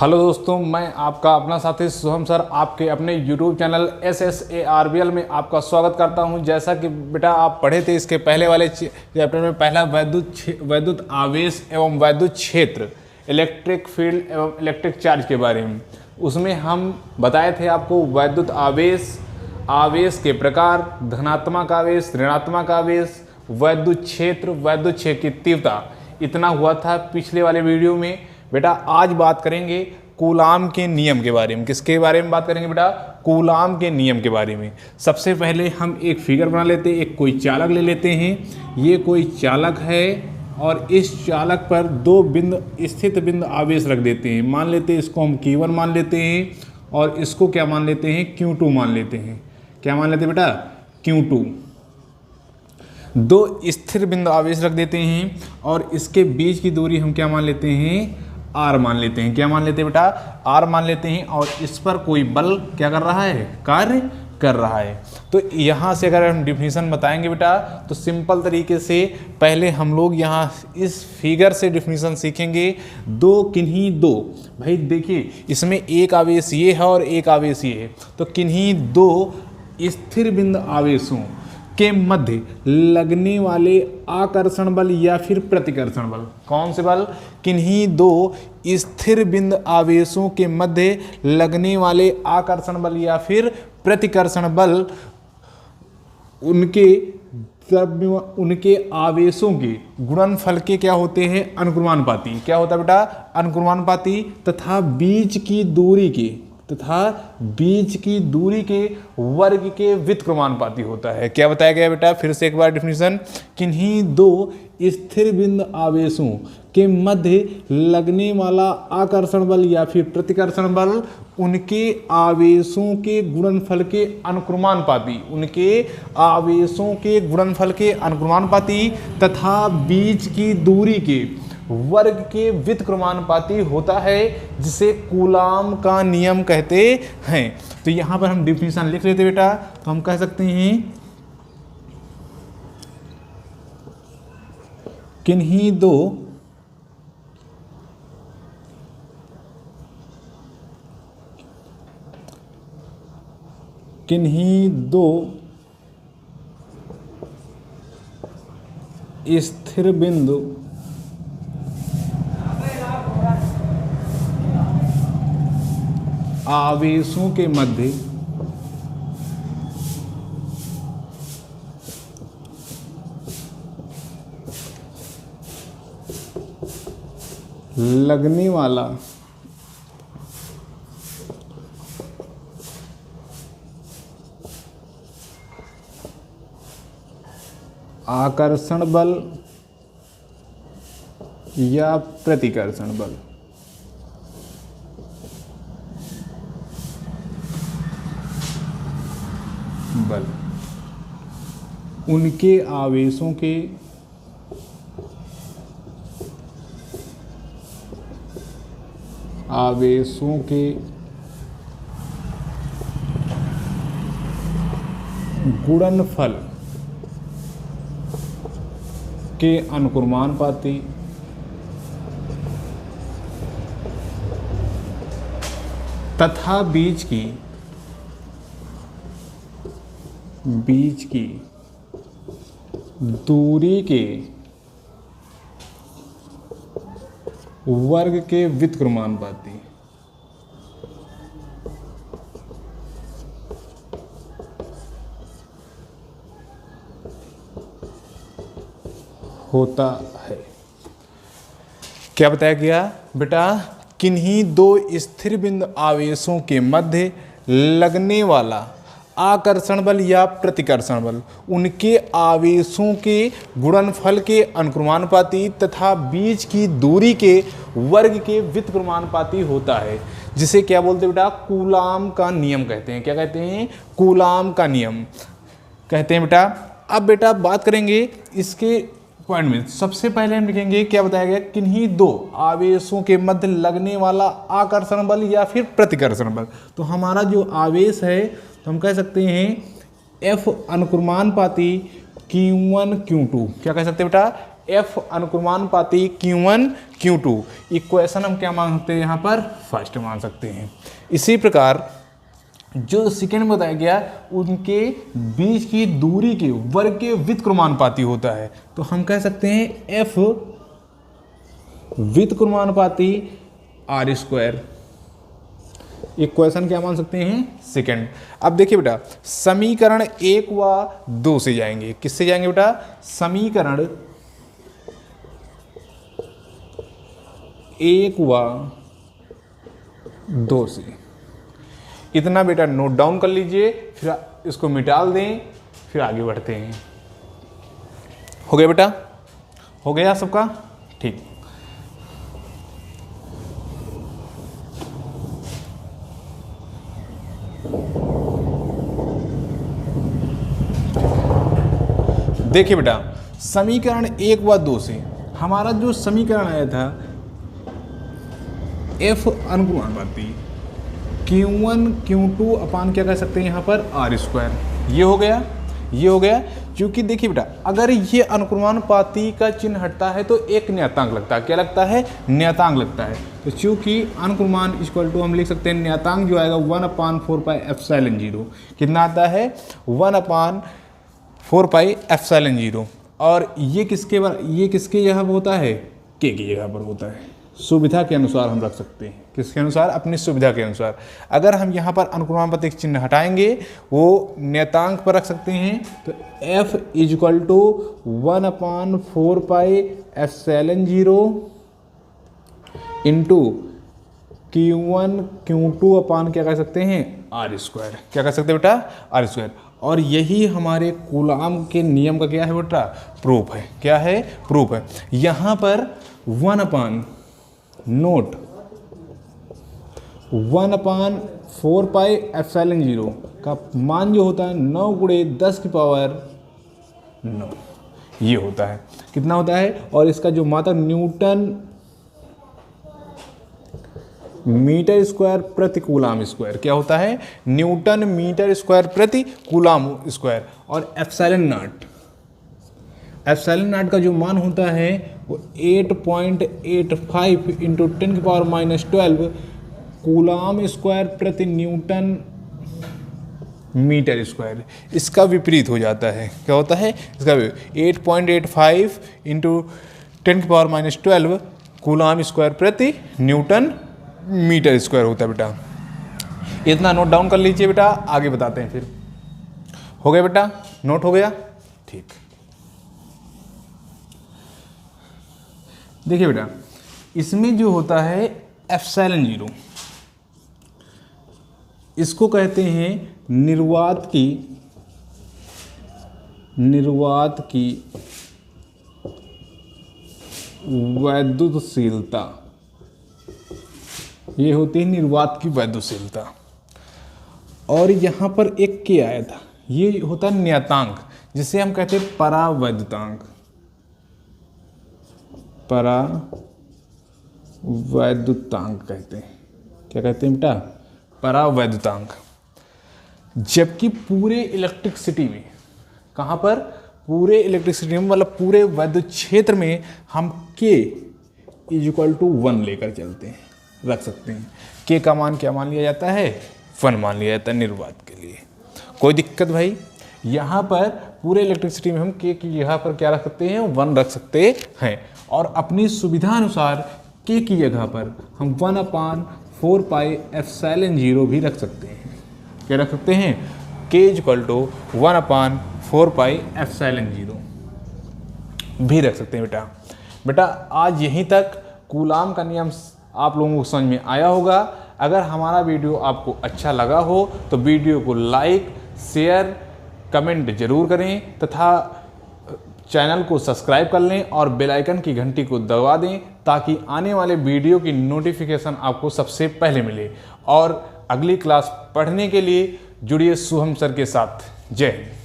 Hello दोस्तों, मैं आपका अपना साथी सोहम सर आपके अपने YouTube चैनल SSARBL में आपका स्वागत करता हूं। जैसा कि बेटा आप पढ़े थे इसके पहले वाले चैप्टर में, पहला वैद्युत आवेश एवं वैद्युत क्षेत्र, इलेक्ट्रिक फील्ड एवं इलेक्ट्रिक चार्ज के बारे में। उसमें हम बताए थे आपको वैद्युत आवेश के प्रकार, धनात्मक आवेश, ऋणात्मक आवेश, वैद्युत क्षेत्र की तीव्रता। इतना हुआ था पिछले वाले वीडियो में। बेटा आज बात करेंगे कूलाम के नियम के बारे में। किसके बारे में बात करेंगे बेटा? कूलाम के नियम के बारे में। सबसे पहले हम एक फिगर बना लेते हैं, एक कोई चालक ले लेते हैं। ये कोई चालक है और इस चालक पर दो स्थित बिंदु आवेश रख देते हैं। मान लेते हैं इसको हम Q1 मान लेते हैं और इसको क्या मान लेते हैं? Q2 मान लेते हैं। क्या मान लेते हैं बेटा? Q2। दो स्थिर बिंदु आवेश रख देते हैं और इसके बीच की दूरी हम क्या मान लेते हैं? R मान लेते हैं। क्या मान लेते हैं बेटा? R मान लेते हैं। और इस पर कोई बल क्या कर रहा है? कार्य कर रहा है। तो यहाँ से अगर हम डिफिनीशन बताएंगे बेटा, तो सिंपल तरीके से पहले हम लोग यहाँ इस फिगर से डिफिनीशन सीखेंगे। किन्हीं दो, भाई देखिए इसमें एक आवेश ये है और एक आवेश ये है, तो किन्हीं दो स्थिर बिंदु आवेशों के मध्य लगने वाले आकर्षण बल या फिर प्रतिकर्षण बल। कौन से बल? किन्हीं दो स्थिर बिंदु आवेशों के मध्य लगने वाले आकर्षण बल या फिर प्रतिकर्षण बल उनके आवेशों के गुणनफल के क्या होते हैं? अनुक्रमानुपाती। क्या होता है बेटा? अनुक्रमानुपाती। तथा बीच की दूरी के वर्ग के व्युत्क्रमानुपाती होता है। क्या बताया गया बेटा? फिर से एक बार डिफिनीशन। किन्हीं दो स्थिर बिंदु आवेशों के मध्य लगने वाला आकर्षण बल या फिर प्रतिकर्षण बल उनके आवेशों के गुणनफल के अनुक्रमानुपाती तथा बीच की दूरी के वर्ग के व्युत्क्रमानुपाती होता है, जिसे कूलाम का नियम कहते हैं। तो यहां पर हम डिफिनीशन लिख लेते बेटा, तो हम कह सकते हैं किन्हीं दो स्थिर बिंदु आवेशों के मध्य लगने वाला आकर्षण बल या प्रतिकर्षण बल उनके आवेशों के गुणनफल के अनुक्रमानुपाती तथा बीच की दूरी के वर्ग के व्युत्क्रमानुपाती होता है। क्या बताया गया बेटा? किन्हीं दो स्थिर बिंदु आवेशों के मध्य लगने वाला आकर्षण बल या प्रतिकर्षण बल उनके आवेशों के गुणनफल के अनुक्रमानुपाती तथा बीच की दूरी के वर्ग के व्युत्क्रमानुपाती होता है, जिसे क्या बोलते हैं बेटा? कूलाम का नियम कहते हैं। क्या कहते हैं? कूलाम का नियम कहते हैं बेटा। अब बेटा बात करेंगे इसके पॉइंट में। सबसे पहले हम लिखेंगे, क्या बताया गया? किन्हीं दो आवेशों के मध्य लगने वाला आकर्षण बल या फिर प्रतिकर्षण बल। तो हमारा जो आवेश है, तो हम कह सकते हैं F अनुक्रमानुपाती Q1 Q2। क्या कह सकते हैं बेटा? F अनुक्रमानुपाती Q1 Q2। इक्वेशन हम क्या मान सकते हैं यहाँ पर, फर्स्ट मान सकते हैं। इसी प्रकार जो सेकेंड बताया गया उनके बीच की दूरी के वर्ग के व्युत्क्रमानुपाती होता है, तो हम कह सकते हैं F व्युत्क्रमानुपाती R स्क्वायर। इक्वेशन क्या मान सकते हैं, सेकेंड। अब देखिए बेटा, समीकरण 1 व 2 से जाएंगे। किससे जाएंगे बेटा, समीकरण 1 व 2 से। इतना बेटा नोट डाउन कर लीजिए, फिर इसको मिटा दें, फिर आगे बढ़ते हैं। हो गया बेटा, हो गया सबका, ठीक। देखिए बेटा, समीकरण 1 व 2 से हमारा जो समीकरण आया था F अनुक्रमानुपाती Q1 Q2 अपान क्या कह सकते हैं यहाँ पर, R स्क्वायर। ये हो गया, ये हो गया। क्योंकि देखिए बेटा, अगर ये अनुक्रमानुपाती का चिन्ह हटता है तो एक नियतांक लगता है। क्या लगता है, नियतांक लगता है। तो चूंकि अनुक्रमान इक्वल टू हम लिख सकते हैं नियतांक जो आएगा 1/4πε0। कितना आता है, 1/4πε0। और ये किसके जगह पर होता है, के की जगह पर होता है। सुविधा के अनुसार हम रख सकते हैं, किसके अनुसार, अपनी सुविधा के अनुसार। अगर हम यहाँ पर अनुक्रमानुपाती चिन्ह हटाएंगे, वो नियतांक पर रख सकते हैं, तो F equal to 1/4πε0 into Q1 Q2 upon क्या कह सकते हैं, R स्क्वायर। क्या कह सकते हैं बेटा, R स्क्वायर। और यही हमारे कूलाम के नियम का क्या है बेटा, प्रूफ है। क्या है, प्रूफ है। यहाँ पर 1/4πε0 का मान जो होता है 9 × 10⁻⁹ ये होता है। कितना होता है, और इसका जो मात्रक न्यूटन मीटर स्क्वायर प्रति कूलाम स्क्वायर क्या होता है, न्यूटन मीटर स्क्वायर प्रति कूलाम स्क्वायर। और एप्सिलॉन नॉट का जो मान होता है वो 8.85 × 10⁻⁻12 कूलाम स्क्वायर प्रति न्यूटन मीटर स्क्वायर। इसका विपरीत हो जाता है, क्या होता है, इसका 8.85 × 10⁻⁻12 कूलाम स्क्वायर प्रति न्यूटन मीटर स्क्वायर होता है बेटा। इतना नोट डाउन कर लीजिए बेटा, आगे बताते हैं फिर। हो गया बेटा, नोट हो गया, ठीक। देखिए बेटा, इसमें जो होता है ε0, इसको कहते हैं निर्वात की वैद्युतशीलता। ये होती है निर्वात की वैद्युतशीलता। और यहाँ पर एक के आया था, ये होता है नियतांक, जिसे हम कहते हैं परावैद्युतांक। परावैद्युतांक कहते हैं। क्या कहते हैं बेटा, परावैद्युतांक। जबकि पूरे इलेक्ट्रिसिटी में, कहाँ पर, पूरे इलेक्ट्रिसिटी में मतलब पूरे वैद्युत क्षेत्र में हम के इक्वल टू 1 लेकर चलते हैं, रख सकते हैं। के का मान क्या मान लिया जाता है, 1 मान लिया जाता है निर्वात के लिए। कोई दिक्कत भाई, यहाँ पर पूरे इलेक्ट्रिसिटी में हम के की जगह पर क्या रख सकते हैं, 1 रख सकते हैं। और अपनी सुविधा अनुसार के की जगह पर हम 1/4πε0 भी रख सकते हैं। क्या रख सकते हैं, के इक्वल टू 1/4πε0 भी रख सकते हैं बेटा। आज यहीं तक कूलाम का नियम आप लोगों को समझ में आया होगा। अगर हमारा वीडियो आपको अच्छा लगा हो तो वीडियो को लाइक, शेयर, कमेंट जरूर करें तथा चैनल को सब्सक्राइब कर लें और बेल आइकन की घंटी को दबा दें, ताकि आने वाले वीडियो की नोटिफिकेशन आपको सबसे पहले मिले। और अगली क्लास पढ़ने के लिए जुड़िए शुभम सर के साथ। जय हिंद।